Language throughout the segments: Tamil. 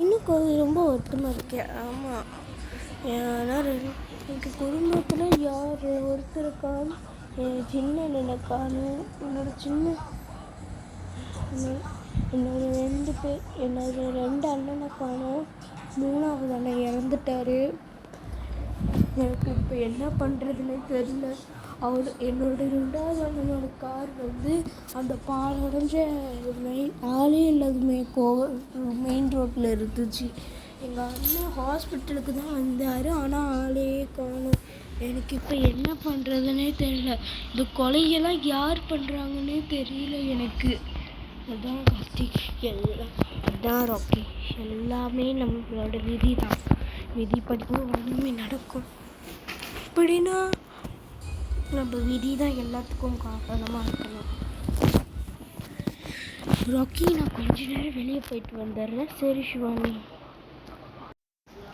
இன்னும் ரொம்ப ஒற்றுமை இருக்கேன். ஆமாம், ஏன்னா எனக்கு குடும்பத்தில் யார் ஒருத்தர் காணும், என் சின்ன அண்ணனை காணும், என்னோட 2 அண்ணனை காணும். 3வது அண்ணன் இறந்துட்டார். எனக்கு இப்போ என்ன பண்ணுறதுன்னே தெரில. என்னோட 2வது அண்ணனோட கார் அந்த பாலடைஞ்ச ஆளே இல்லாத மெயின் ரோட்டில் இருந்துச்சு. எங்கள் அண்ணன் ஹாஸ்பிட்டலுக்கு தான் வந்தார், ஆனால் ஆளே காணும். எனக்கு இப்போ என்ன பண்ணுறதுனே தெரியல. இந்த கொலையெல்லாம் யார் பண்ணுறாங்கன்னே தெரியல எனக்கு. அதான் கார்த்திக், அதான் ராக்கி, எல்லாமே நம்மளோட விதி தான். விதிப்படியும் ஒன்றுமே நடக்கும். அப்படின்னா நம்ம விதி தான் எல்லாத்துக்கும் காரணமாக இருக்கணும். ராக்கி, நான் கொஞ்ச நேரம் வெளியே போயிட்டு வந்துடுறேன். சரி சிவானி.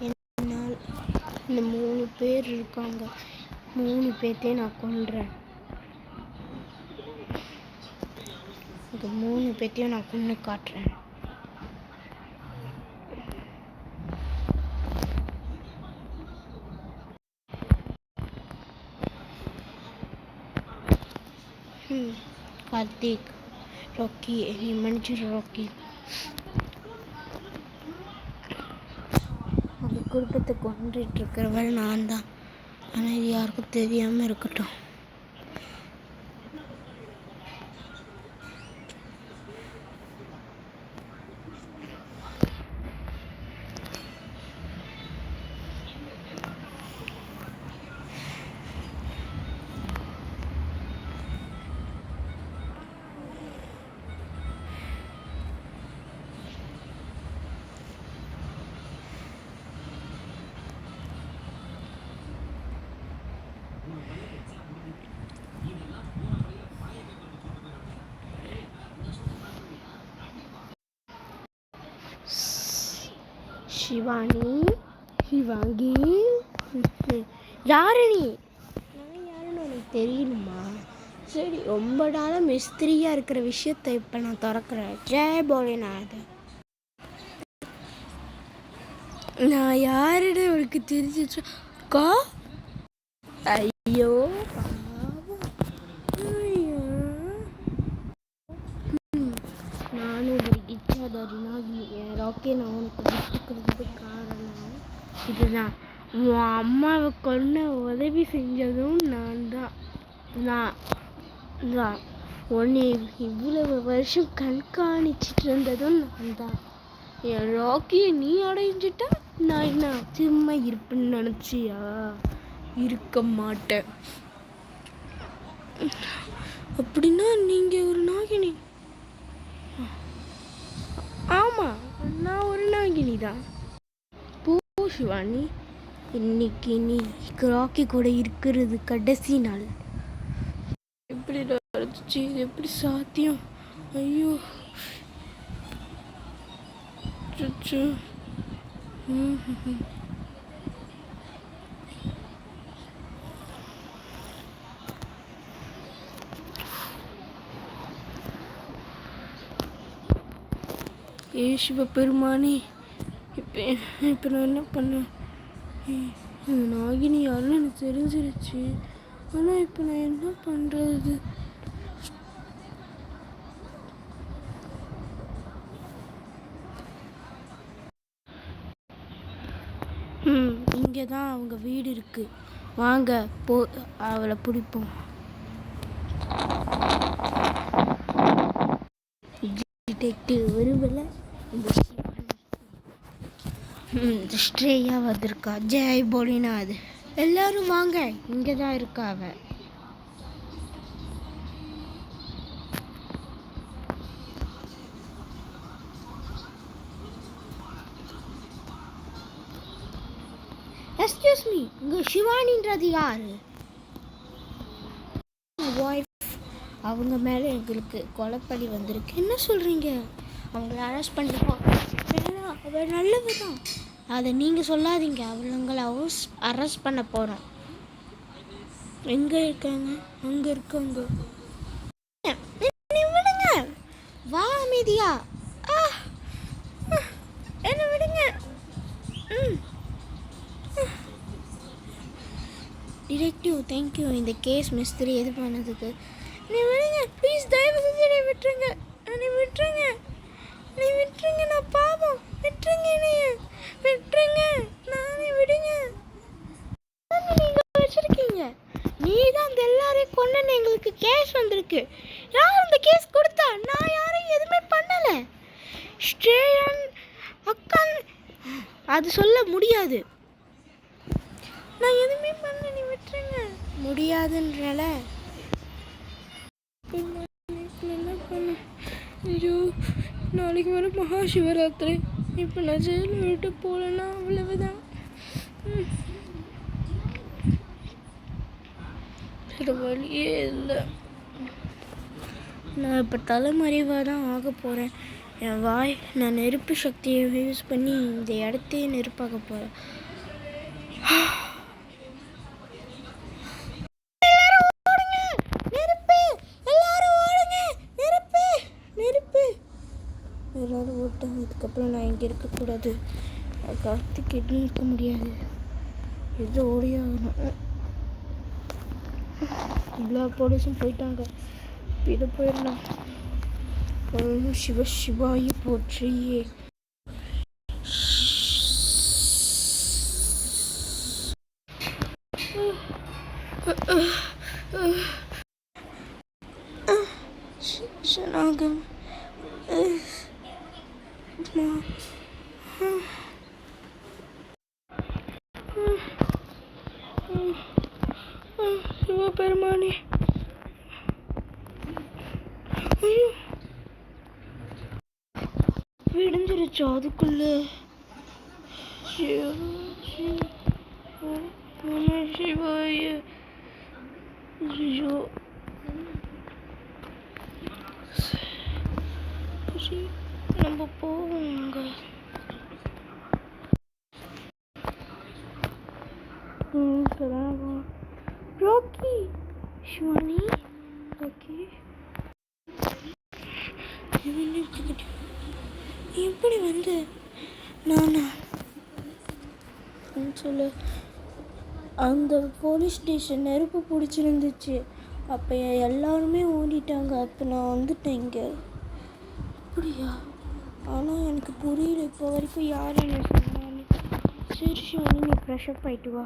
என்னால் இந்த 3 பேர் இருக்காங்க, 3 பேர்த்தையும் நான் கொல்றேன். இந்த 3 பேர்த்தையும் நான் கொன்று காட்டுறேன். கார்த்திக், ராக்கி, நீ மன்னிச்சிரு ராக்கி. அந்த குடும்பத்தை கொண்டுட்டு இருக்கிறவள் நான் தான். ஆனால் இது யாருக்கும் தெரியாமல் இருக்கட்டும். சிவானி, சிவாங்கி, யாரு நீ? நான் யாருன்னு உனக்கு தெரியணுமா? சரி, ரொம்ப நாளாக மிஸ்திரியாக இருக்கிற விஷயத்தை இப்போ நான் திறக்கிறேன். ஜெய் போலேநாத். நான் யாருன்னு உனக்கு தெரிஞ்சிச்சு கா? ஐயோ நானும் ஒரு இச்சாதாரினா ராக்கி, நான் உனக்கு விட்டுக்கிறதுக்கு காரணம் இதுதான். உன் அம்மாவை கொன்ன உதவி செஞ்சதும் நான் தான். உன்னை இவ்வளவு வருஷம் கண்காணிச்சிட்டு இருந்ததும் நான் தான். என் ராக்கியை நீ அடைஞ்சிட்டா நான் என்ன சும்மா இருப்பேன்னு நினச்சியா? இருக்க மாட்டேன். அப்படின்னா நீங்கள் ஒரு நாகினி? ஆமாம், நான் ஒரு நாகினி தான். போ சிவானி, இன்னைக்கு நீ ராக்கி கூட இருக்கிறது கடைசி நாள். எப்படி நடந்துச்சு? இது எப்படி சாத்தியம்? ஐயோ சுச்சு. சிவபெருமானே, இப்போ நான் என்ன பண்ணேன்? நாகினி யாருன்னு எனக்கு தெரிஞ்சிருச்சு. ஆனால் இப்போ நான் என்ன பண்ணுறது? இங்கே தான் அவங்க வீடு இருக்குது. வாங்க அவளை பிடிப்போம். டிடெக்டிவ் ஒருவேளை இந்த ஸ்ட்ரேயா வந்திருக்கா. ஜெய் போலேநாத். எல்லாரும் வாங்க, இங்கே தான் இருக்கா அவ. எக்ஸ்கியூஸ் மீ, இங்கே சிவானின்றது யாரு? அவங்க மேலே எங்களுக்கு கொலைப்படி வந்திருக்கு. என்ன சொல்கிறீங்க? அவங்கள அரெஸ்ட் பண்ணிப்போம். அவள் நல்லவ தான், அதை நீங்கள் சொல்லாதீங்க. அவங்கள அரெஸ்ட் பண்ண போகிறோம். எங்கே இருக்காங்க? அங்கே இருக்காங்க. விடுங்க, வா அமைதியா. என்ன விடுங்க. டிடெக்டிவ் தேங்க்யூ இந்த கேஸ் மிஸ்திரி இது பண்ணதுக்கு. நீ விடுங்க ப்ளீஸ், தயவு செஞ்சு என்னை விட்டுருங்க. என்னை விட்டுருங்க, என்னை விட்டுருங்க, நான் பாவம். விட்டுருங்க, என்னைய விட்டுருங்க, நானே விடுங்க. நீங்கள் வச்சுருக்கீங்க, நீ தான் அந்த எல்லாரையும் கொண்டுன்னு எங்களுக்கு கேஸ் வந்திருக்கு. யார் அந்த கேஸ் கொடுத்தா? நான் யாரையும் எதுவுமே பண்ணலை. ஸ்ரேயன் அக்கா அது சொல்ல முடியாது. நான் எதுவுமே பண்ண, நீ விட்டுருங்க. முடியாதுன்றல என்ன பண்ண? ஐயோ, நாளைக்கு வர மகா சிவராத்திரி. இப்போ நான் ஜெயிலில் விட்டு போகலன்னா அவ்வளவுதான். வேறு வழியே இல்லை. நான் இப்போ தலைமறைவாக தான் ஆக போகிறேன். என் வாய், நான் நெருப்பு சக்தியை யூஸ் பண்ணி இந்த இடத்தையே நெருப்பாக்க போகிறேன். எல்லாரும் ஓட்டாங்க. இதுக்கப்புறம் நான் இங்கே இருக்கக்கூடாது. கார்த்திக் எதுவும் இருக்க முடியாது. எது ஓடியாகணும். எல்லா போலீஸும் போயிட்டாங்க. இதை போயிடலாம். சிவ சிவாயி போற்றியே. சனாகம் சிவபெருமானே. ஐயோ, விடிஞ்சிருச்சு அதுக்குள்ள. சிவாய. ஐயோ, நம்ம போவோங்க. ரோக்கி, ஷிவானி, ரோக்கி, எப்படி வந்து நானா சொல்லு. அந்த போலீஸ் ஸ்டேஷன் நெருப்பு பிடிச்சிருந்துச்சு. அப்போ எல்லாருமே ஓடிட்டாங்க. அப்போ நான் வந்துட்டேன் இங்கே. அப்படியா? ஆனால் எனக்கு புரியல இப்போ வரைக்கும் யார் என்ன சொன்னான்னு. சரி ஷிவானி, நீ ஃப்ரெஷ்அப் ஆகிட்டு வா.